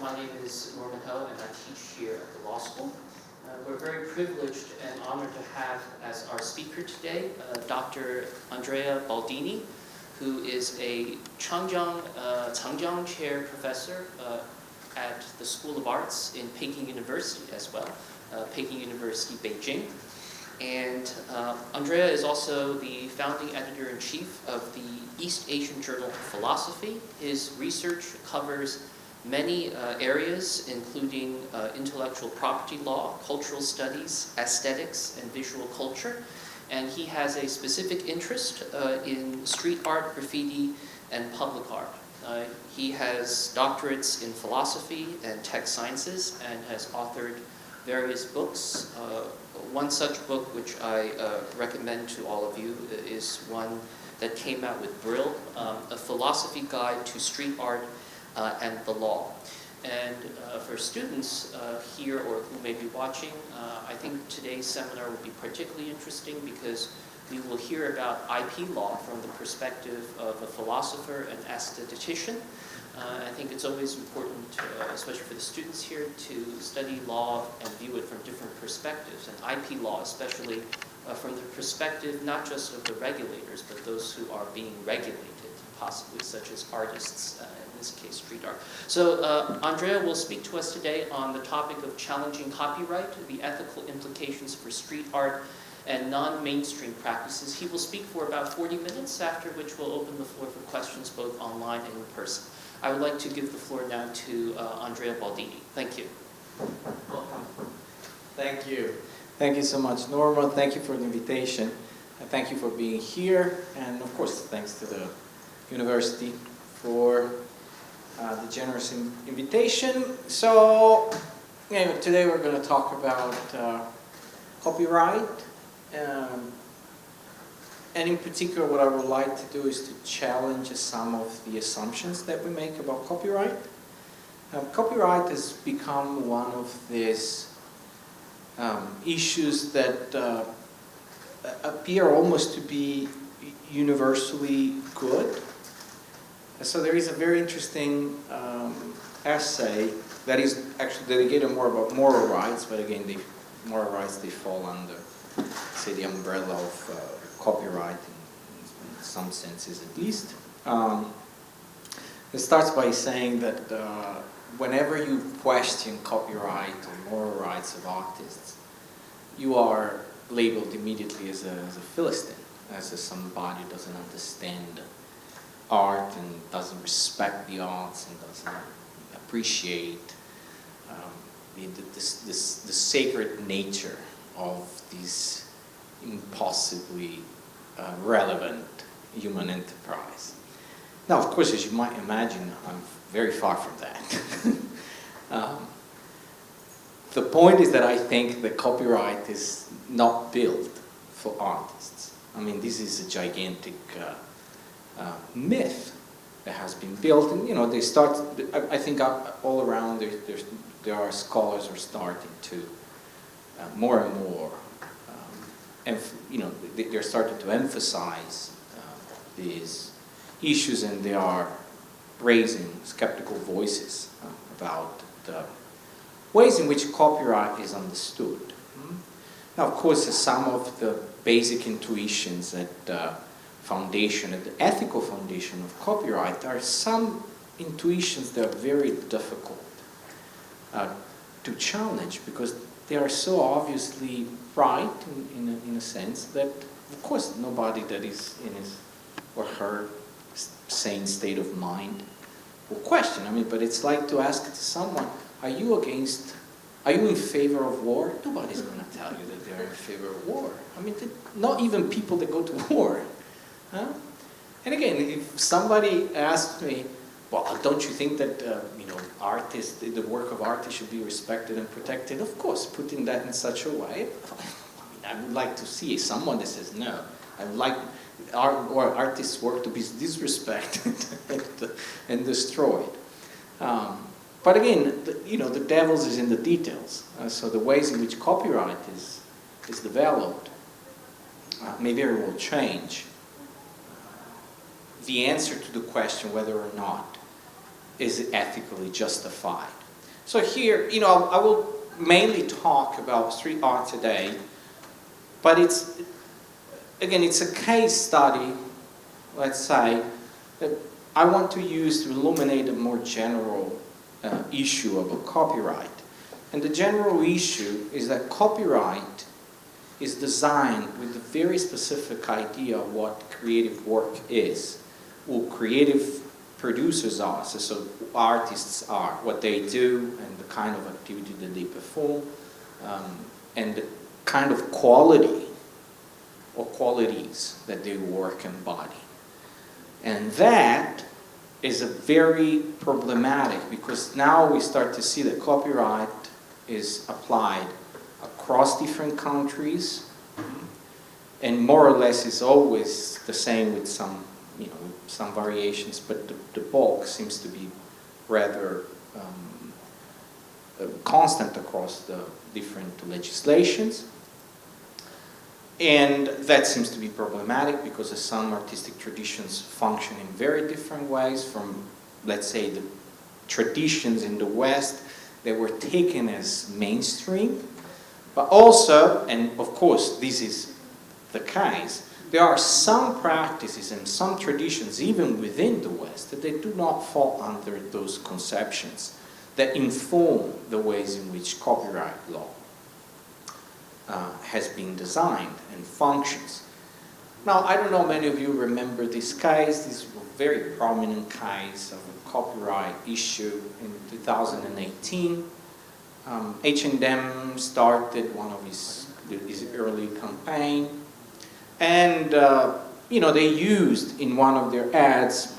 My name is Norman Ho, and I teach here at the law school. We're very privileged and honored to have as our speaker today Dr. Andrea Baldini, who is a Changjiang Chair Professor at the School of Arts in Peking University as well, Peking University, Beijing. And Andrea is also the founding editor-in-chief of the East Asian Journal of Philosophy. His research covers many areas, including intellectual property law, cultural studies, aesthetics, and visual culture. And he has a specific interest in street art, graffiti, and public art. He has doctorates in philosophy and tech sciences and has authored various books. One such book, which I recommend to all of you, is one that came out with Brill, A Philosophy Guide to Street Art and the Law. And for students here or who may be watching, I think today's seminar will be particularly interesting because we will hear about IP law from the perspective of a philosopher and aesthetician. I think it's always important, especially for the students here, to study law and view it from different perspectives, and IP law especially from the perspective not just of the regulators, but those who are being regulated, possibly, such as artists, in this case street art. So Andrea will speak to us today on the topic of challenging copyright, the ethical implications for street art, and non-mainstream practices. He will speak for about 40 minutes, after which we'll open the floor for questions both online and in person. I would like to give the floor now to Andrea Baldini. Thank you. Welcome. Thank you. Thank you so much, Norma. Thank you for the invitation. And thank you for being here. And of course, thanks to the university for the generous invitation. So, today we're going to talk about copyright. And in particular, what I would like to do is to challenge some of the assumptions that we make about copyright. Copyright has become one of these issues that appear almost to be universally good. So there is a very interesting essay that is actually dedicated more about moral rights, but again, moral rights, they fall under, say, the umbrella of copyright in some senses at least. It starts by saying that whenever you question copyright or moral rights of artists, you are labeled immediately as a Philistine, as somebody who doesn't understand art and doesn't respect the arts and doesn't appreciate the sacred nature of these impossibly relevant human enterprise. Now, of course, as you might imagine, I'm very far from that. The point is that I think that copyright is not built for artists. I mean, this is a gigantic myth that has been built, and they start. I think all around there are scholars who are starting to more and more. They're starting to emphasize these issues, and they are raising skeptical voices about the ways in which copyright is understood. Now, of course, some of the basic intuitions at the foundation, at the ethical foundation of copyright, are some intuitions that are very difficult to challenge because they are so obviously right in a sense that, of course, nobody that is in his or her sane state of mind will question. I mean, but it's like to ask to someone, are you in favor of war? Nobody's going to tell you that they're in favor of war. I mean, not even people that go to war. Huh? And again, if somebody asks me, well, don't you think that artists, the work of artists should be respected and protected? Of course, putting that in such a way. I would like to see someone that says no. I would like artists' work to be disrespected and destroyed. But again, the devil's is in the details. So the ways in which copyright is developed may very well change the answer to the question whether or not is it ethically justified So here, you know, I will mainly talk about street art today, but it's, again, it's a case study, let's say, that I want to use to illuminate a more general issue about copyright. And the general issue is that copyright is designed with a very specific idea of what creative work is, what creative producers are, so artists are, what they do, and the kind of activity that they perform, and the kind of quality or qualities that their work embody. And that is a very problematic, because now we start to see that copyright is applied across different countries, and more or less is always the same with some, you know, some variations, but the bulk seems to be rather constant across the different legislations. And that seems to be problematic because some artistic traditions function in very different ways from, let's say, the traditions in the West that were taken as mainstream. But also, and of course this is the case, there are some practices and some traditions even within the West that they do not fall under those conceptions that inform the ways in which copyright law has been designed and functions. Now, I don't know many of you remember this case. This was a very prominent case of a copyright issue in 2018. H&M started one of his early campaign, and you know, they used in one of their ads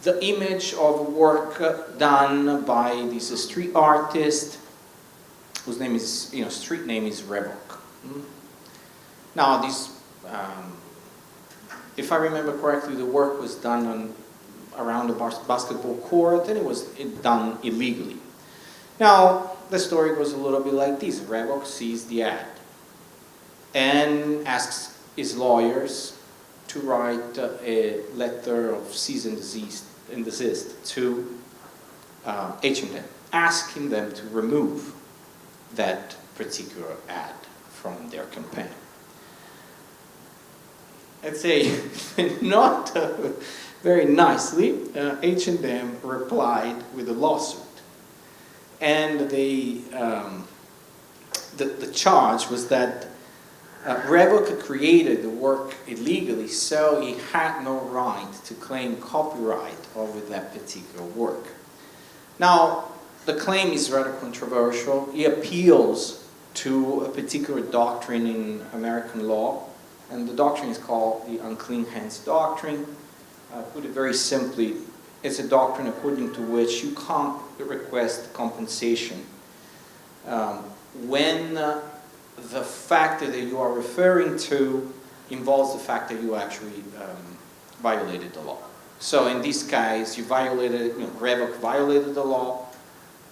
the image of work done by this street artist whose name is, you know, street name is Revok. Now, this, if I remember correctly, the work was done around a basketball court, and it was done illegally. Now, the story goes a little bit like this. Revok sees the ad and asks his lawyers to write a letter of cease and desist to H&M, asking them to remove that particular ad from their campaign. I'd say not very nicely, H&M replied with a lawsuit. And the charge was that Revok created the work illegally, so he had no right to claim copyright over that particular work. Now, the claim is rather controversial. He appeals to a particular doctrine in American law, and the doctrine is called the unclean hands doctrine. Put it very simply, it's a doctrine according to which you can't request compensation when the factor that you are referring to involves the fact that you actually violated the law. So in this case, you violated, Revok violated the law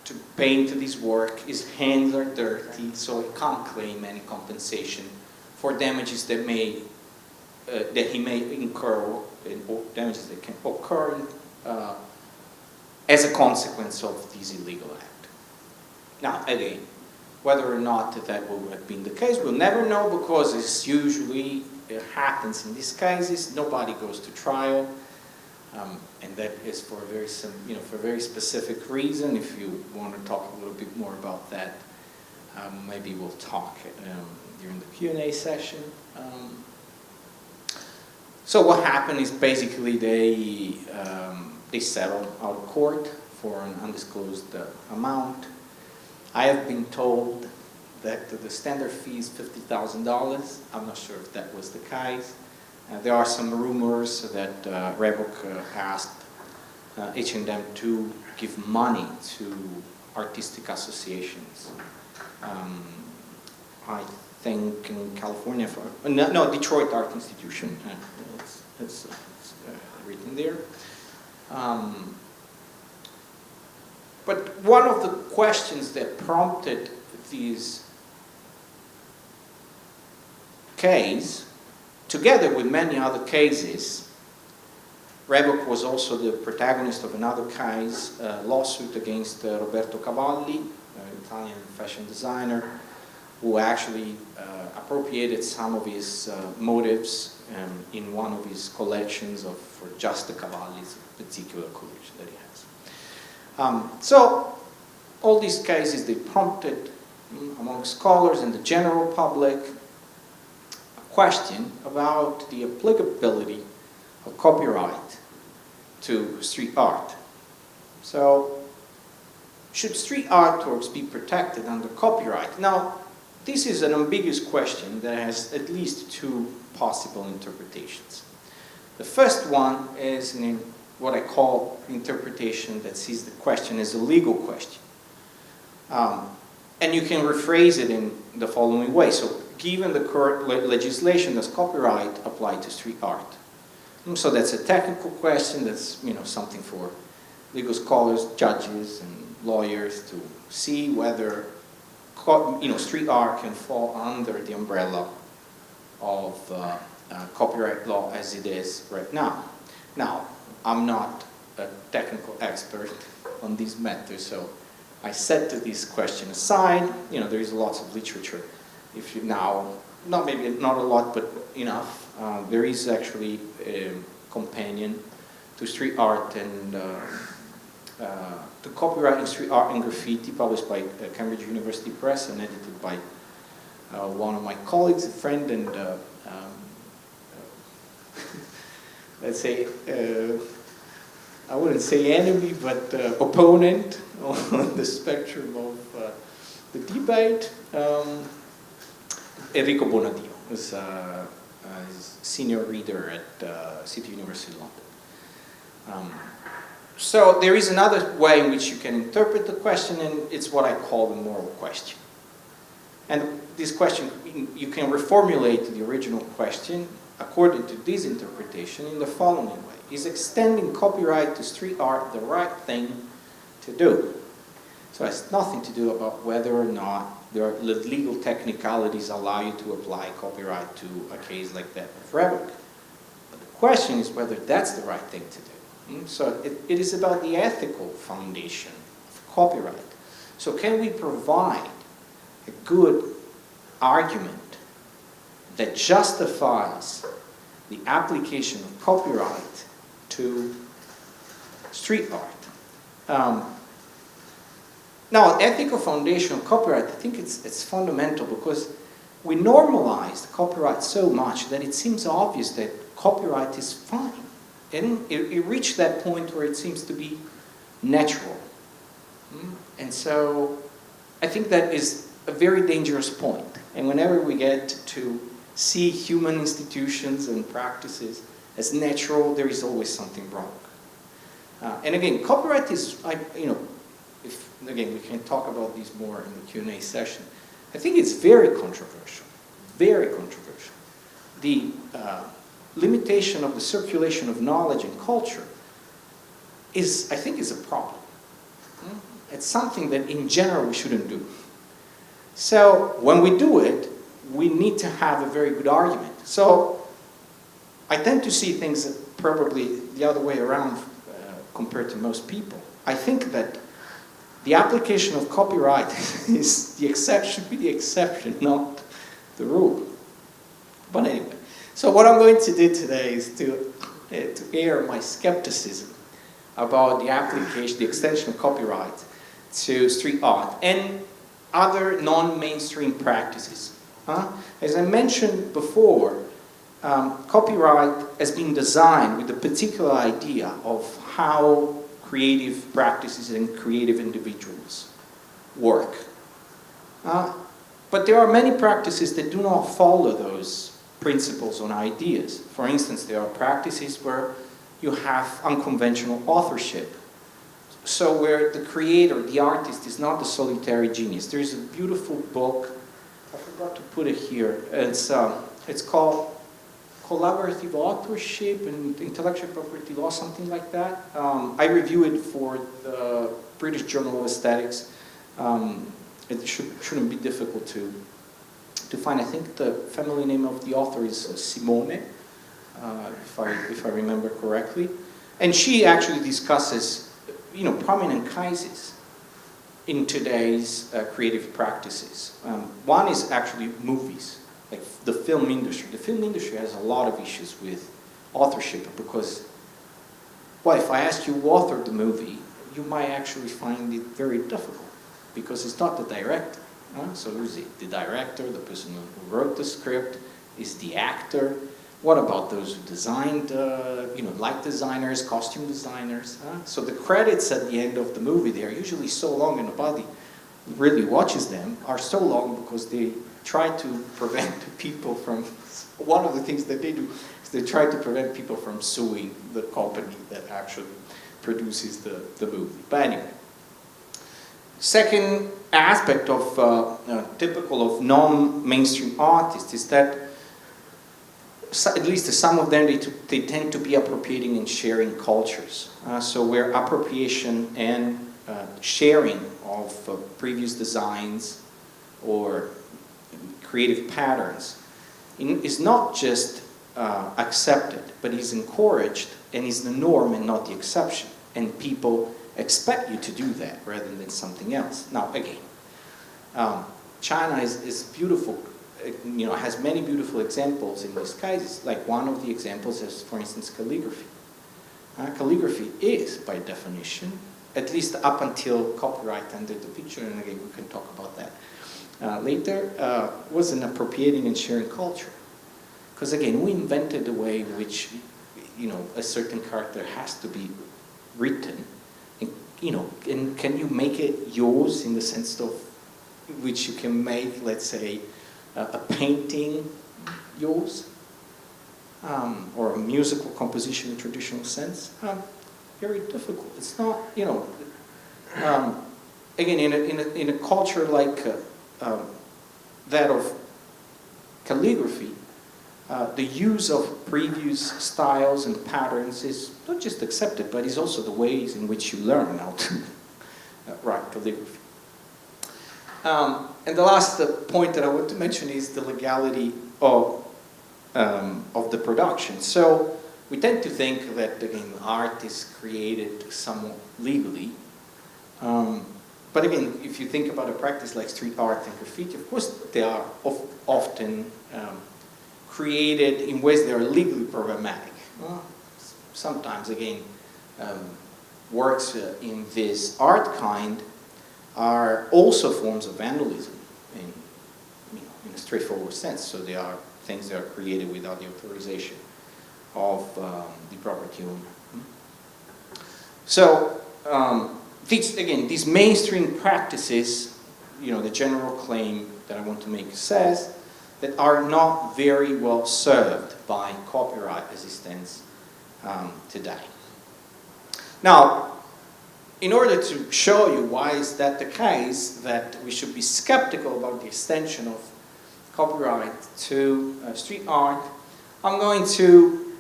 to paint this work. His hands are dirty, so he can't claim any compensation for damages that he may incur, or damages that can occur as a consequence of this illegal act. Now, again, whether or not that would have been the case, we'll never know, because it's usually happens in these cases. Nobody goes to trial, and that is for a very for a very specific reason. If you want to talk a little bit more about that, maybe we'll talk during the Q&A session. So what happened is basically they settled out of court for an undisclosed amount. I have been told that the standard fee is $50,000. I'm not sure if that was the case. There are some rumors that Revok asked H&M to give money to artistic associations. I think in California, no, Detroit Art Institution. It's written there. But one of the questions that prompted this case, together with many other cases, Revoc was also the protagonist of another case, lawsuit against Roberto Cavalli, an Italian fashion designer, who actually appropriated some of his motives in one of his collections for just the Cavalli's particular collection that he has. So all these cases, they prompted among scholars and the general public a question about the applicability of copyright to street art. So, should street artworks be protected under copyright? Now, this is an ambiguous question that has at least two possible interpretations. The first one is what I call interpretation that sees the question as a legal question. And you can rephrase it in the following way. So, given the current legislation, does copyright apply to street art? So that's a technical question. That's something for legal scholars, judges, and lawyers to see whether street art can fall under the umbrella of copyright law as it is right now. Now, I'm not a technical expert on these matters, so I set this question aside. There is lots of literature. If you now, not a lot, but enough. There is actually a companion to street art and to copyright in street art and graffiti, published by Cambridge University Press and edited by one of my colleagues, a friend, and let's say, I wouldn't say enemy, but opponent on the spectrum of the debate, Enrico Bonadio, who's senior reader at City University of London. So there is another way in which you can interpret the question, and it's what I call the moral question. And this question, you can reformulate the original question according to this interpretation in the following way. Is extending copyright to street art the right thing to do? So it has nothing to do about whether or not the legal technicalities allow you to apply copyright to a case like that of Revoc. But the question is whether that's the right thing to do. So it is about the ethical foundation of copyright. So can we provide a good argument that justifies the application of copyright to street art? Now, ethical foundation of copyright, I think it's fundamental because we normalized copyright so much that it seems obvious that copyright is fine. And it reached that point where it seems to be natural. And so I think that is a very dangerous point. And whenever we get to see human institutions and practices as natural, there is always something wrong. And again, copyright is, again, we can talk about these more in the Q&A session. I think it's very controversial, very controversial. The limitation of the circulation of knowledge and culture I think is a problem. It's something that in general we shouldn't do. So when we do it, we need to have a very good argument. So I tend to see things probably the other way around compared to most people. I think that the application of copyright should be the exception, not the rule. But anyway, so what I'm going to do today is to air my skepticism about the extension of copyright to street art and other non-mainstream practices. As I mentioned before, copyright has been designed with the particular idea of how creative practices and creative individuals work. But there are many practices that do not follow those principles and ideas. For instance, there are practices where you have unconventional authorship. So where the creator, the artist, is not the solitary genius. There is a beautiful book, I forgot to put it here, it's called Collaborative Authorship and Intellectual Property Law, something like that. I review it for the British Journal of Aesthetics. It shouldn't be difficult to find. I think the family name of the author is Simone, if I remember correctly. And she actually discusses, prominent cases in today's creative practices. One is actually movies, like the film industry. The film industry has a lot of issues with authorship because, well, if I ask you who authored the movie, you might actually find it very difficult because it's not the director. So who's it? The director, the person who wrote the script, is the actor. What about those who designed, light designers, costume designers? So the credits at the end of the movie, they're usually so long and nobody really watches them, are so long because they try to prevent people from, one of the things that they do is they try to prevent people from suing the company that actually produces the movie. But anyway, second aspect of typical of non-mainstream artists is that at least some of them, they tend to be appropriating and sharing cultures. So where appropriation and sharing of previous designs or creative patterns is not just accepted, but is encouraged and is the norm and not the exception. And people expect you to do that rather than something else. Now, again, China is beautiful. Has many beautiful examples in these cases. Like one of the examples is, for instance, calligraphy. Calligraphy is, by definition, at least up until copyright entered the picture, and again, we can talk about that later, was an appropriating and sharing culture. Because again, we invented the way in which, a certain character has to be written. And can you make it yours in the sense of which you can make, let's say, a painting yours, or a musical composition in traditional sense? Very difficult. It's not, again, in a culture like that of calligraphy, the use of previous styles and patterns is not just accepted, but is also the ways in which you learn how to write calligraphy. And the last point that I want to mention is the legality of the production. So we tend to think that, again, art is created somewhat legally. But again, if you think about a practice like street art and graffiti, of course they are often created in ways that are legally problematic. Sometimes, again, works in this art kind are also forms of vandalism in a straightforward sense. So they are things that are created without the authorization of the property owner. So these mainstream practices, the general claim that I want to make says that are not very well served by copyright as it stands today. Now, in order to show you why is that the case, that we should be skeptical about the extension of copyright to street art, I'm going to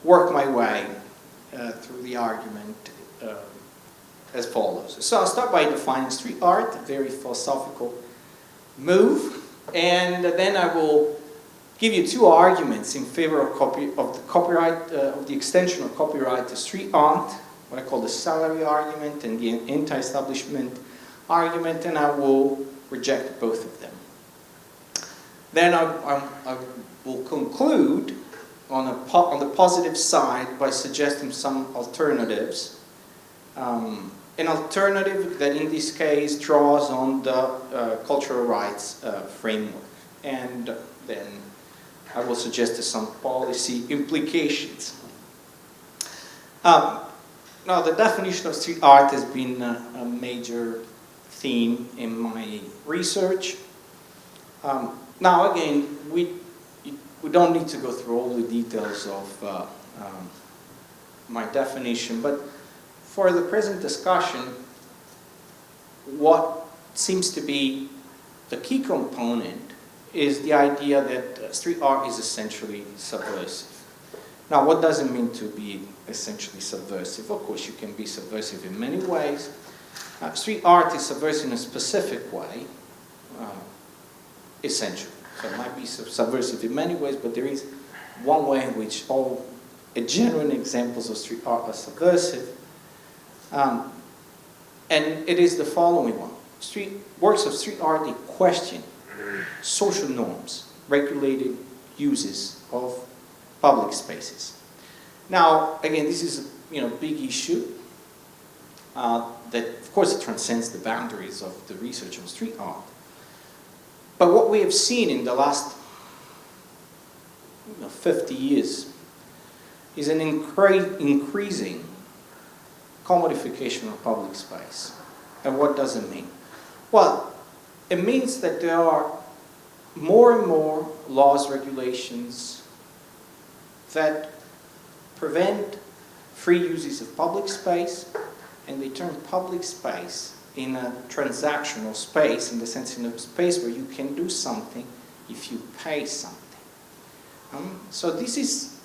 work my way through the argument as follows. So I'll start by defining street art, a very philosophical move, and then I will give you two arguments in favor of the extension of copyright to street art, what I call the salary argument and the anti-establishment argument, and I will reject both of them. Then I will conclude on the positive side by suggesting some alternatives. An alternative that in this case draws on the cultural rights framework. And then I will suggest some policy implications. Now, the definition of street art has been a major theme in my research. Now, again, we don't need to go through all the details of my definition, but for the present discussion, what seems to be the key component is the idea that street art is essentially subversive. Now, what does it mean to be essentially subversive? Of course, you can be subversive in many ways. Street art is subversive in a specific way, essentially. So it might be subversive in many ways, but there is one way in which all genuine examples of street art are subversive. And it is the following one. Works of street art, they question social norms, regulated uses of public spaces. Now, again, this is a big issue that, of course, it transcends the boundaries of the research on street art. But what we have seen in the last 50 years is an increasing commodification of public space. And what does it mean? Well, it means that there are more and more laws, regulations that prevent free uses of public space, and they turn public space in a transactional space, in the sense in a space where you can do something if you pay something. So this is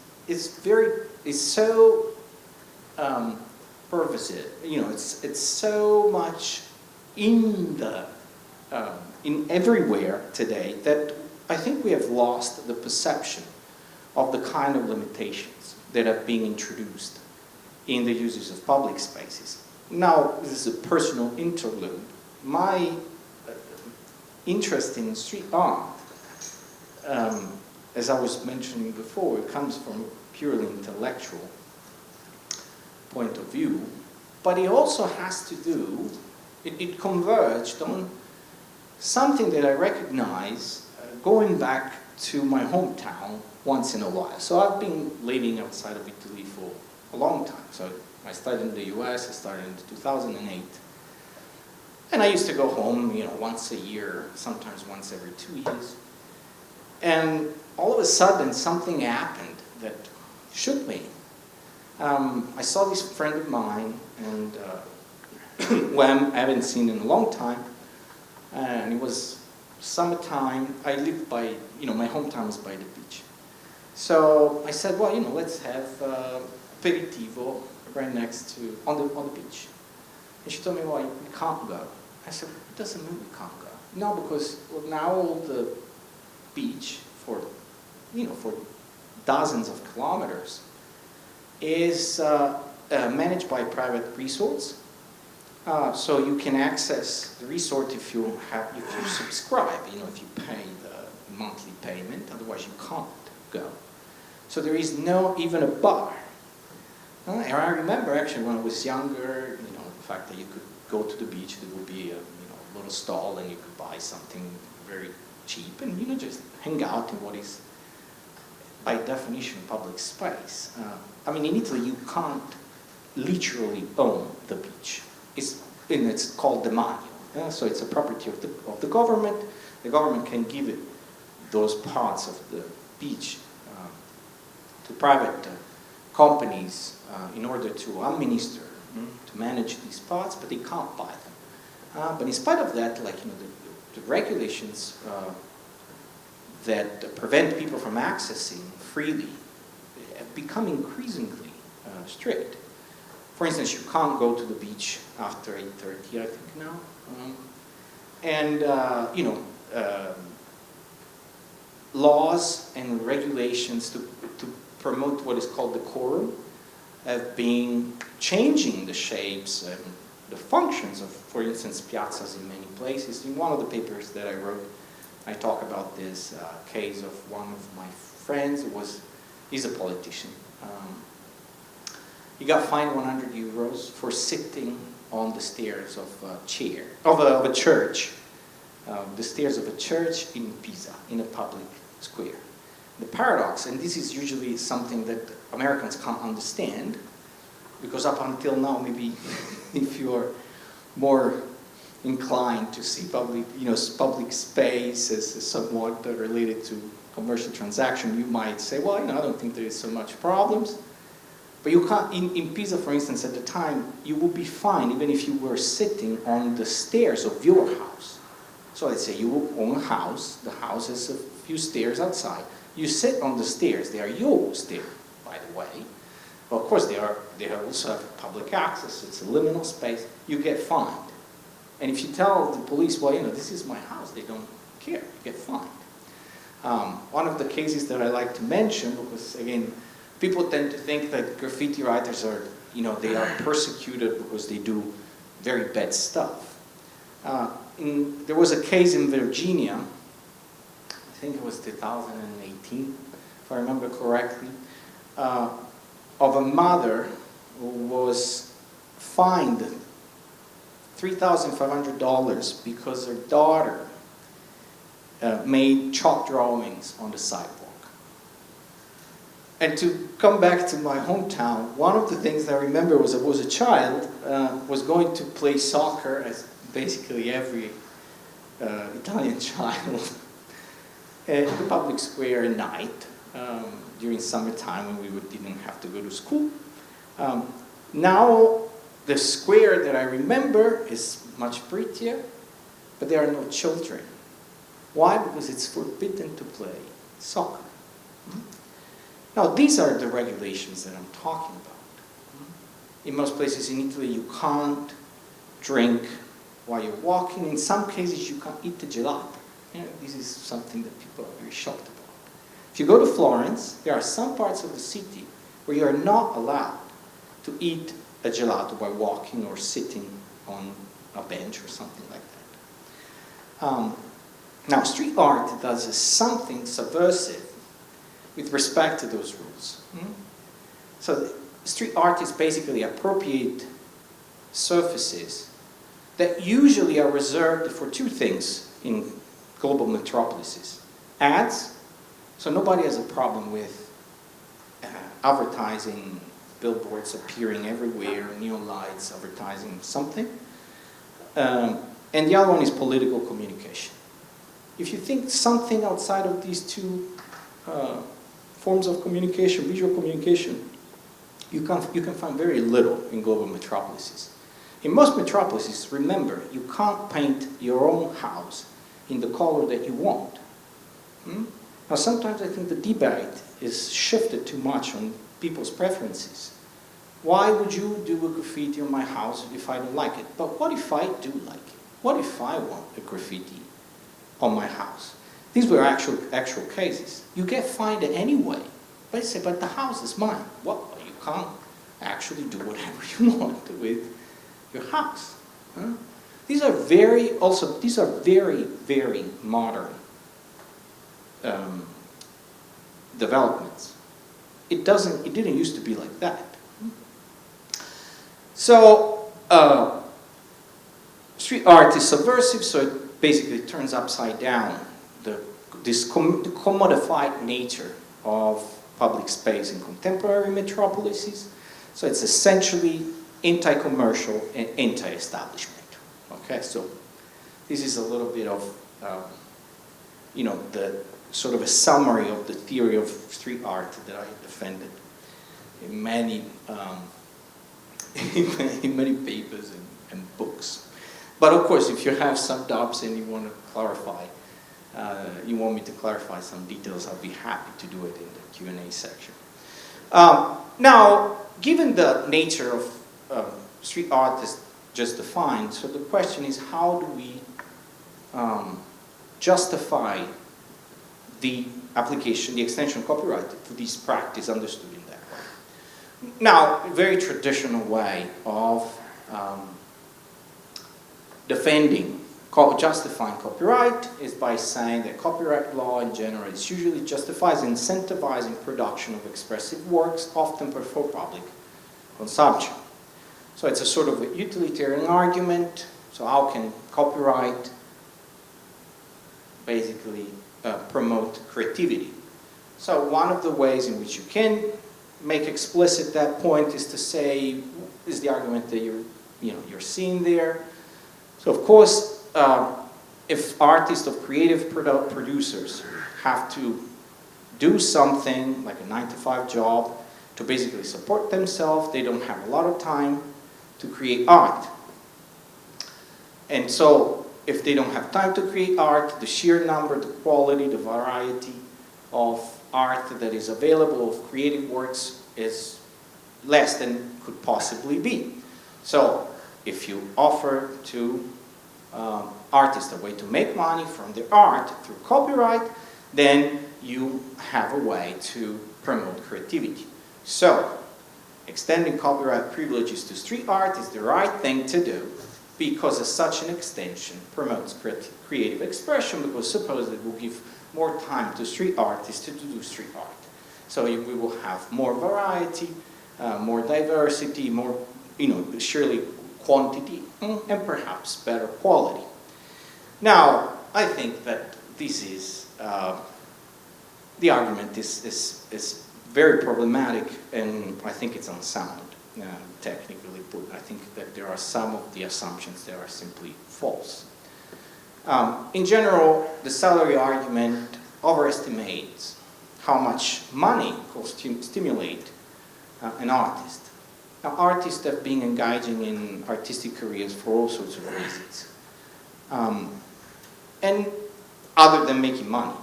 so pervasive. It's so much in everywhere today that I think we have lost the perception of the kind of limitations that are being introduced in the uses of public spaces. Now, this is a personal interlude. My interest in street art, as I was mentioning before, it comes from a purely intellectual point of view, but it also has to do, it converged on something that I recognize going back to my hometown once in a while. So I've been living outside of Italy for a long time. So I started in the US, I started in 2008. And I used to go home, once a year, sometimes once every 2 years. And all of a sudden, something happened that shook me. I saw this friend of mine, and who I haven't seen in a long time, and it was summertime. I lived by, my hometown was by the beach. So I said, well, let's have aperitivo right next to, on the beach. And she told me, well, we can't go. I said, it doesn't mean we can't go. No, because now all the beach for dozens of kilometers is managed by private resorts. So you can access the resort if you subscribe, if you pay the monthly payment, otherwise you can't go. So there is no even a bar. And I remember actually when I was younger, the fact that you could go to the beach, there would be a little stall and you could buy something very cheap and just hang out in what is by definition public space. In Italy you can't literally own the beach. It's called demanio. So it's a property of the government. The government can give it those parts of the beach to private companies in order to administer, to manage these parts, but they can't buy them. But in spite of that, the regulations that prevent people from accessing freely have become increasingly strict. For instance, you can't go to the beach after 8:30, I think now. Laws and regulations to promote what is called decorum have been changing the shapes and the functions of, for instance, piazzas in many places. In one of the papers that I wrote, I talk about this case of one of my friends. He's a politician. He got fined 100 euros for sitting on the stairs of a church, the stairs of a church in Pisa, in a public square. The paradox, and this is usually something that Americans can't understand, because up until now, maybe if you're more inclined to see public space as somewhat related to commercial transaction, you might say, well, I don't think there is so much problems. But you can't, in Pisa, for instance, at the time, you would be fined even if you were sitting on the stairs of your house. So let's say you own a house, the house has a few stairs outside. You sit on the stairs, they are your stairs, by the way. Well, of course, they also have public access, it's a liminal space, you get fined. And if you tell the police, well, this is my house, they don't care, you get fined. One of the cases that I like to mention, because again, people tend to think that graffiti writers are, they are persecuted because they do very bad stuff. There was a case in Virginia, I think it was 2018, if I remember correctly, of a mother who was fined $3,500 because her daughter made chalk drawings on the sidewalk. And to come back to my hometown, one of the things I remember was I was a child, was going to play soccer, as basically every Italian child, at the public square at night, during summertime when we didn't have to go to school. Now, the square that I remember is much prettier, but there are no children. Why? Because it's forbidden to play soccer. Now, these are the regulations that I'm talking about. In most places in Italy, you can't drink while you're walking. In some cases, you can't eat the gelato. This is something that people are very shocked about. If you go to Florence, there are some parts of the city where you are not allowed to eat a gelato by walking or sitting on a bench or something like that. Now, street art does something subversive with respect to those rules. So street art is basically appropriate surfaces that usually are reserved for two things in global metropolises. Ads, so nobody has a problem with advertising, billboards appearing everywhere, neon lights advertising something. And the other one is political communication. If you think something outside of these two forms of communication, visual communication, you can find very little in global metropolises. In most metropolises, remember, you can't paint your own house in the color that you want. Now, sometimes I think the debate is shifted too much on people's preferences. Why would you do a graffiti on my house if I don't like it? But what if I do like it? What if I want a graffiti on my house? These were actual cases. You get fined anyway. But you say, but the house is mine. Well, you can't actually do whatever you want with your house. These are very, very modern developments. It didn't used to be like that. So, street art is subversive, so it basically turns upside down this commodified nature of public space in contemporary metropolises. So it's essentially anti-commercial and anti-establishment. Okay, so this is a little bit of, the sort of a summary of the theory of street art that I defended in many papers and books. But of course, if you have some doubts and you want to clarify, you want me to clarify some details, I'll be happy to do it in the Q&A section. Now, given the nature of street art as just defined, so the question is, how do we justify the application, the extension of copyright to this practice understood in that way? Now, a very traditional way of justifying copyright is by saying that copyright law in general is usually justifies incentivizing production of expressive works, often for public consumption. So it's a sort of a utilitarian argument. So how can copyright basically promote creativity? So one of the ways in which you can make explicit that point is to say, is the argument that you're seeing there. So of course, if artists or creative producers have to do something like a 9-to-5 job to basically support themselves, they don't have a lot of time to create art. And so if they don't have time to create art, the sheer number, the quality, the variety of art that is available, of creative works, is less than could possibly be. So if you offer to artists a way to make money from their art through copyright, then you have a way to promote creativity. So, extending copyright privileges to street art is the right thing to do because such an extension promotes creative expression, because suppose it will give more time to street artists to do street art. So we will have more variety, more diversity, more, surely quantity, and perhaps better quality. Now, I think that this is, the argument is very problematic, and I think it's unsound, technically put. I think that there are some of the assumptions that are simply false. In general, the salary argument overestimates how much money could stimulate an artist. Now, artists have been engaging in artistic careers for all sorts of reasons. And other than making money,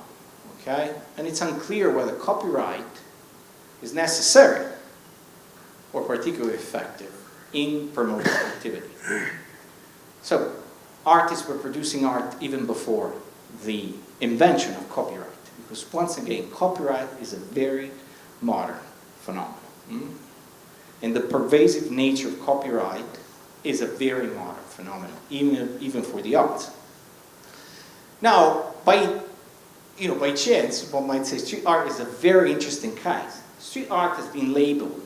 okay? And it's unclear whether copyright is necessary or particularly effective in promoting activity. So, artists were producing art even before the invention of copyright, because once again, copyright is a very modern phenomenon. And the pervasive nature of copyright is a very modern phenomenon, even for the arts. Now, by chance, one might say street art is a very interesting case. Street art has been labeled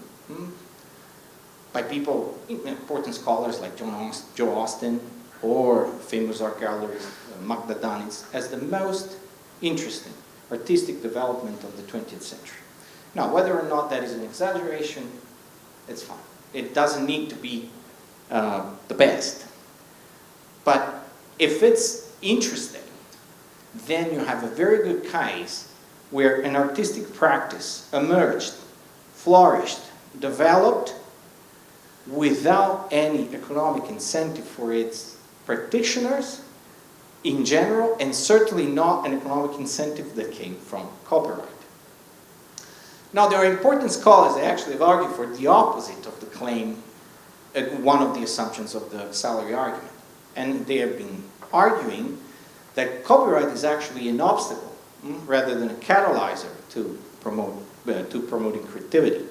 by people, important scholars like Joe Austin, or famous art gallerist Magda Danitz, as the most interesting artistic development of the 20th century. Now, whether or not that is an exaggeration, it's fine. It doesn't need to be the best. But if it's interesting, then you have a very good case where an artistic practice emerged, flourished, developed without any economic incentive for its practitioners in general, and certainly not an economic incentive that came from copyright. Now, there are important scholars that actually have argued for the opposite of the claim, one of the assumptions of the salary argument. And they have been arguing that copyright is actually an obstacle rather than a catalyzer to promoting creativity.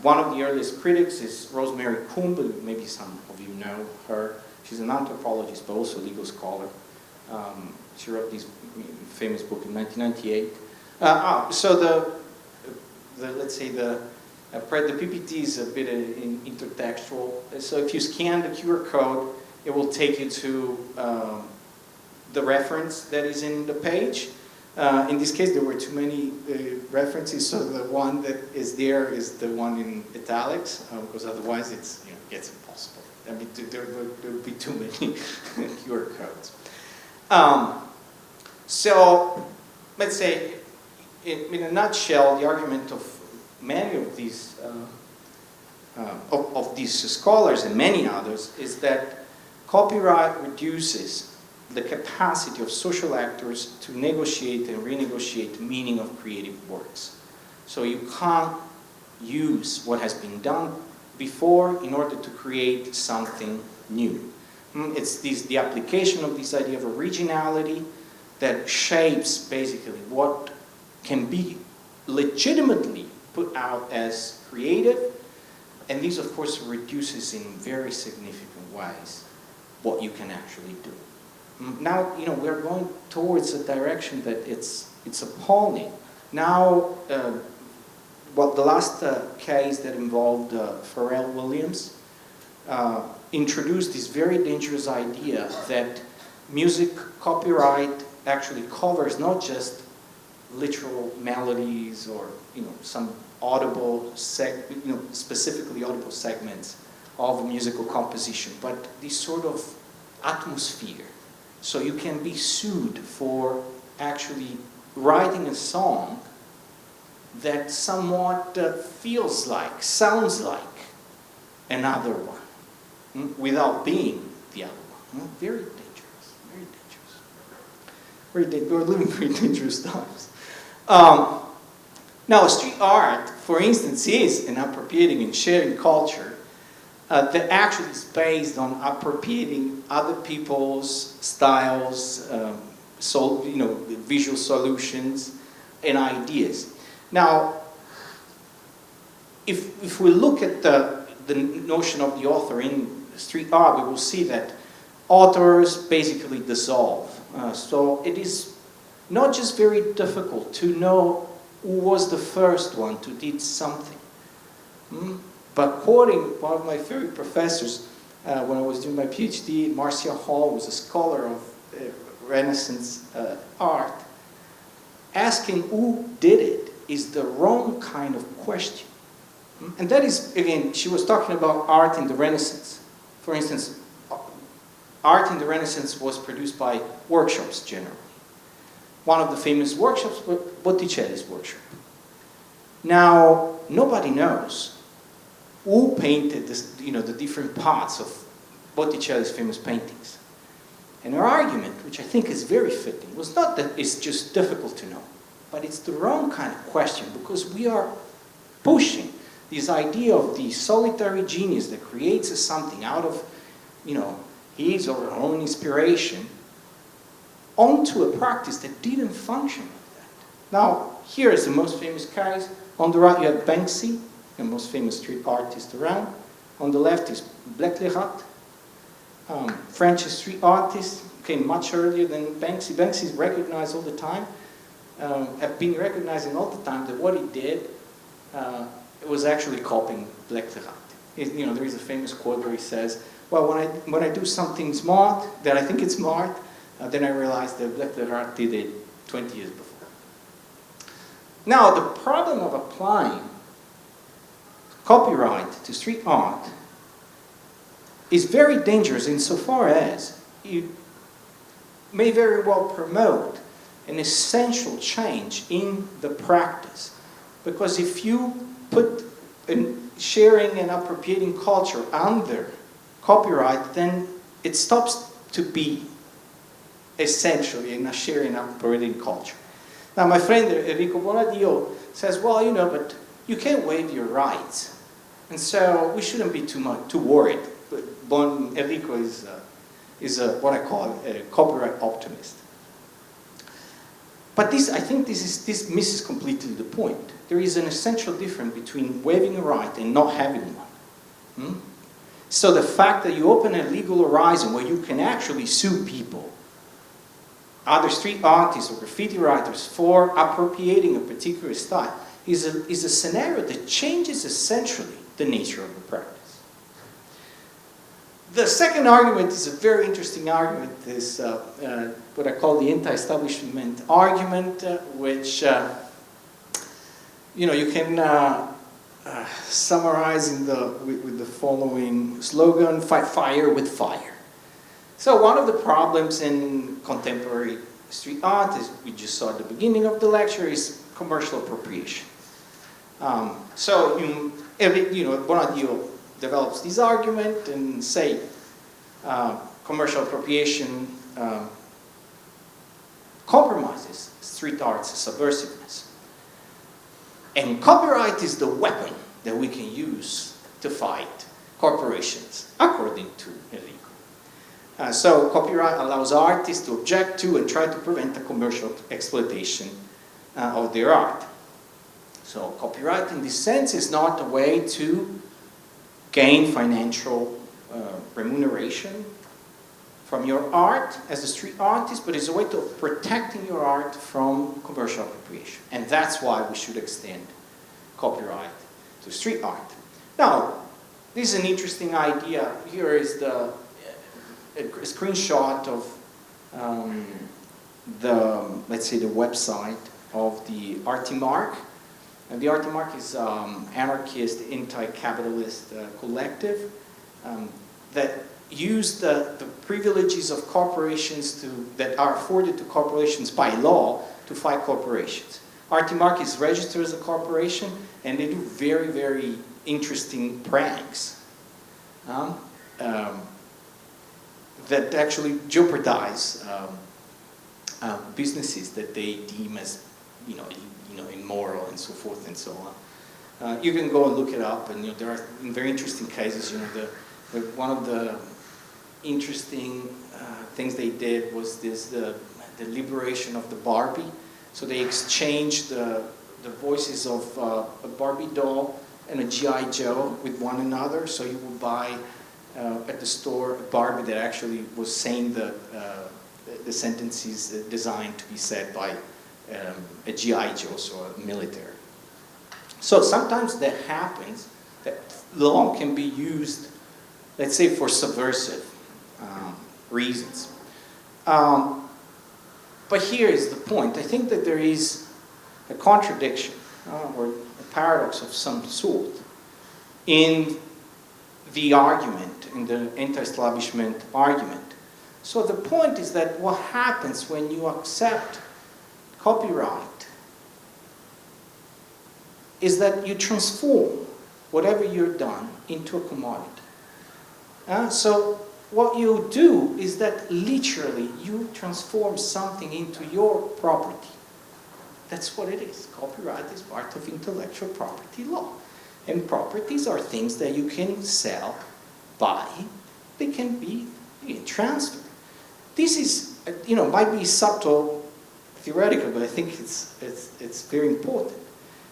One of the earliest critics is Rosemary Kumble. Maybe some of you know her. She's an anthropologist, but also a legal scholar. She wrote this famous book in 1998. So let's say the PPT is a bit intertextual. So if you scan the QR code, it will take you to the reference that is in the page. In this case, there were too many references, so the one that is there is the one in italics, because otherwise it gets impossible. I mean, there would be too many QR codes. So, let's say, in a nutshell, the argument of many of these scholars and many others is that copyright reduces the capacity of social actors to negotiate and renegotiate the meaning of creative works. So you can't use what has been done before in order to create something new. It's the application of this idea of originality that shapes basically what can be legitimately put out as creative, and this of course reduces in very significant ways what you can actually do. Now, we're going towards a direction that it's appalling. Now, the last case that involved Pharrell Williams introduced this very dangerous idea that music copyright actually covers not just literal melodies or some audible specifically audible segments of a musical composition, but this sort of atmosphere. So you can be sued for actually writing a song that somewhat sounds like another one, without being the other one. Very dangerous, very dangerous. We're living very dangerous times. Now, street art, for instance, is an appropriating and sharing culture that actually is based on appropriating other people's styles, visual solutions, and ideas. Now, if we look at the notion of the author in street art, we will see that authors basically dissolve. So it is not just very difficult to know who was the first one to did something. But quoting one of my favorite professors, when I was doing my PhD, Marcia Hall was a scholar of Renaissance art, asking who did it is the wrong kind of question. And that is, again, she was talking about art in the Renaissance. For instance, art in the Renaissance was produced by workshops generally. One of the famous workshops was Botticelli's workshop. Now, nobody knows who painted this, the different parts of Botticelli's famous paintings. And her argument, which I think is very fitting, was not that it's just difficult to know, but it's the wrong kind of question, because we are pushing this idea of the solitary genius that creates something out of, his or her own inspiration onto a practice that didn't function like that. Now, here is the most famous case. On the right, you have Banksy, the most famous street artist around. On the left is Bleclerat, French street artist, came much earlier than Banksy. Banksy is recognized all the time. Have been recognizing all the time that what he did it was actually copying Bleclerat. There is a famous quote where he says, well, when I do something smart, that I think it's smart, then I realize that Bleclerat did it 20 years before. Now, the problem of applying copyright to street art is very dangerous insofar as you may very well promote an essential change in the practice. Because if you put sharing and appropriating culture under copyright, then it stops to be essentially a sharing and appropriating culture. Now, my friend Enrico Bonadio says, well, but you can't waive your rights. And so we shouldn't be too worried. Enrico is what I call a copyright optimist. But I think this misses completely the point. There is an essential difference between waiving a right and not having one. So the fact that you open a legal horizon where you can actually sue people, other street artists or graffiti writers, for appropriating a particular style is a scenario that changes essentially the nature of the practice. The second argument is a very interesting argument, is what I call the anti-establishment argument, which you can summarize with the following slogan: fight fire with fire. So one of the problems in contemporary street art, as we just saw at the beginning of the lecture, is commercial appropriation. Bonadio develops this argument and say commercial appropriation compromises street art's subversiveness. And copyright is the weapon that we can use to fight corporations, according to Enrico. So copyright allows artists to object to and try to prevent the commercial exploitation of their art. So copyright in this sense is not a way to gain financial remuneration from your art as a street artist, but it's a way of protecting your art from commercial appropriation. And that's why we should extend copyright to street art. Now, this is an interesting idea. Here is a screenshot of let's say, the website of the Artimark. And the Artimark is anarchist, anti-capitalist collective that use the privileges of corporations that are afforded to corporations by law to fight corporations. Artimark is registered as a corporation, and they do very, very interesting pranks that actually jeopardize businesses that they deem as, immoral and so forth and so on. You can go and look it up, and there are very interesting cases. One of the interesting things they did was the liberation of the Barbie. So they exchanged the voices of a Barbie doll and a G.I. Joe with one another. So you would buy at the store a Barbie that actually was saying the sentences designed to be said by a G.I. Joe, so a military. So sometimes that happens, that the law can be used, let's say, for subversive reasons. But here is the point. I think that there is a contradiction or a paradox of some sort in the argument, in the anti-establishment argument. So the point is that what happens when you accept copyright is that you transform whatever you've done into a commodity. So what you do is that literally you transform something into your property. That's what it is. Copyright is part of intellectual property law. And properties are things that you can sell, buy, they can be transferred. This is, might be subtle, theoretical, but I think it's very important.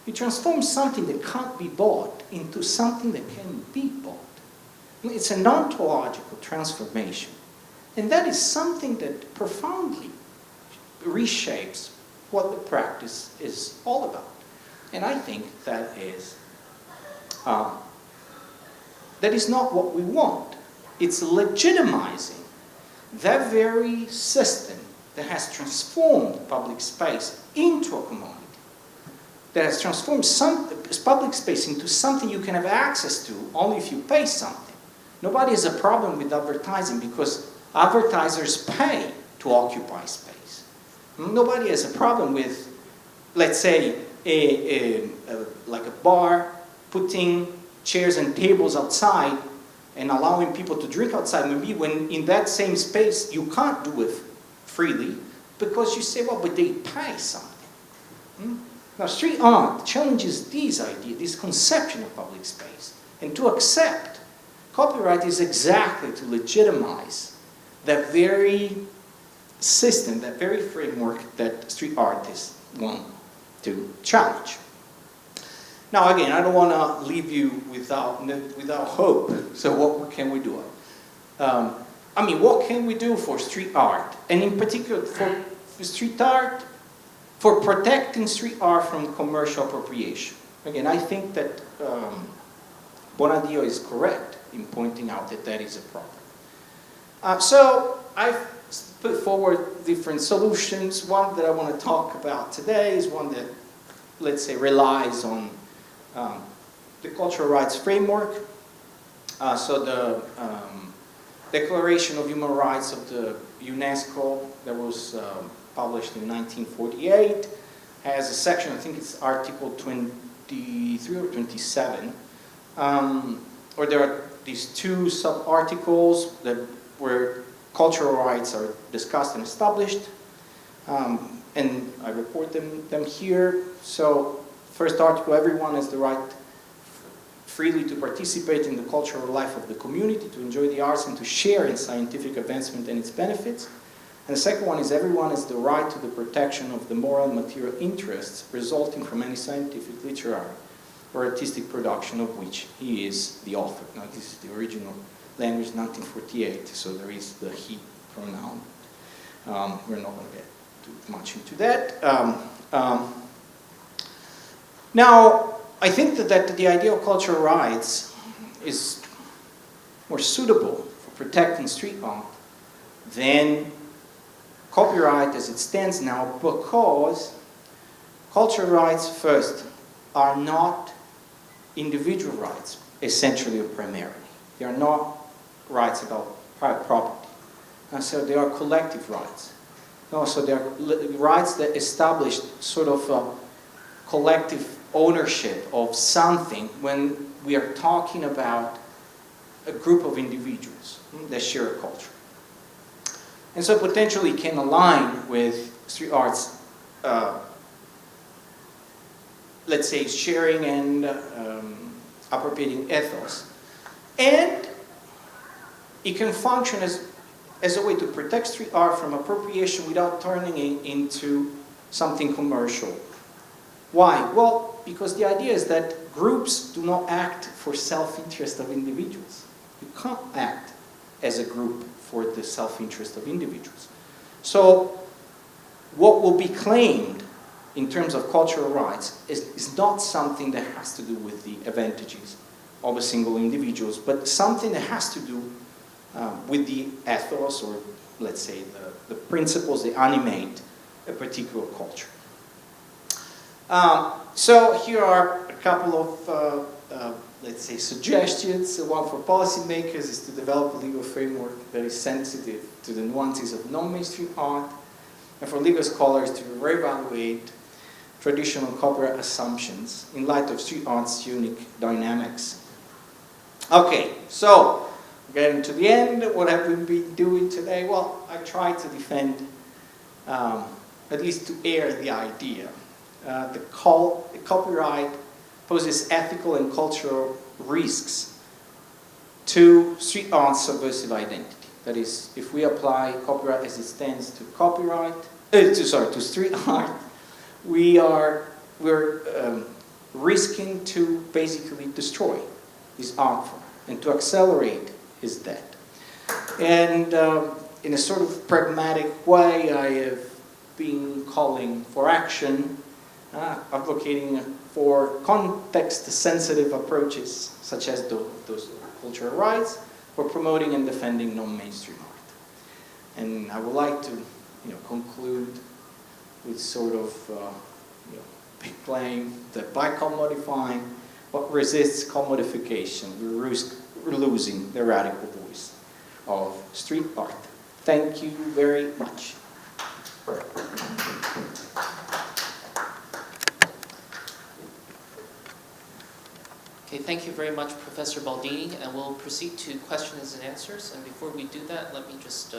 You transform something that can't be bought into something that can be bought. It's an ontological transformation. And that is something that profoundly reshapes what the practice is all about. And I think that is not what we want. It's legitimizing that very system that has transformed public space into a commodity, that has transformed some public space into something you can have access to only if you pay something. Nobody has a problem with advertising because advertisers pay to occupy space. Nobody has a problem with, let's say, like a bar, putting chairs and tables outside and allowing people to drink outside. Maybe when in that same space you can't do it freely because you say, well, but they pay something. Now, street art challenges these ideas, this conception of public space, and to accept copyright is exactly to legitimize that very system, that very framework that street artists want to challenge. Now, again, I don't want to leave you without hope. So what can we do? What can we do for street art? And in particular, for street art, for protecting street art from commercial appropriation. Again, I think that Bonadio is correct in pointing out that that is a problem. So I've put forward different solutions. One that I want to talk about today is one that, let's say, relies on the cultural rights framework. So the Declaration of Human Rights of the UNESCO that was published in 1948 has a section, I think it's Article 23 or 27, where there are these two sub-articles where cultural rights are discussed and established, and I report them here. So, first article, everyone has the right freely to participate in the cultural life of the community, to enjoy the arts and to share in scientific advancement and its benefits. And the second one is everyone has the right to the protection of the moral and material interests resulting from any scientific, literary, or artistic production of which he is the author. Now, this is the original language, 1948, so there is the he pronoun. We're not going to get too much into that. Now, I think that the idea of cultural rights is more suitable for protecting street art than copyright as it stands now, because cultural rights, first, are not individual rights, essentially or primarily. They are not rights about private property. And so they are collective rights. No, so they are rights that establish sort of collective ownership of something when we are talking about a group of individuals that share a culture. And so potentially can align with street art's, let's say, sharing and appropriating ethos. And it can function as a way to protect street art from appropriation without turning it into something commercial. Why? Well, because the idea is that groups do not act for self-interest of individuals. You can't act as a group for the self-interest of individuals. So what will be claimed in terms of cultural rights is not something that has to do with the advantages of a single individual, but something that has to do with the ethos, or let's say the principles that animate a particular culture. So here are a couple of, let's say, suggestions. One for policymakers is to develop a legal framework that is sensitive to the nuances of non-mainstream art, and for legal scholars to reevaluate traditional copyright assumptions in light of street art's unique dynamics. Okay, so getting to the end, what have we been doing today? Well, I tried to defend, at least to air the idea. The copyright poses ethical and cultural risks to street art's subversive identity. That is, if we apply copyright as it stands to copyright, to street art, we're risking to basically destroy his art form and to accelerate his death. And in a sort of pragmatic way, I have been calling for action, advocating for context-sensitive approaches, such as those cultural rights, for promoting and defending non-mainstream art. And I would like to, conclude with sort of, big claim that by commodifying what resists commodification, we're losing the radical voice of street art. Thank you very much. Okay, thank you very much, Professor Baldini, and we'll proceed to questions and answers. And before we do that, let me just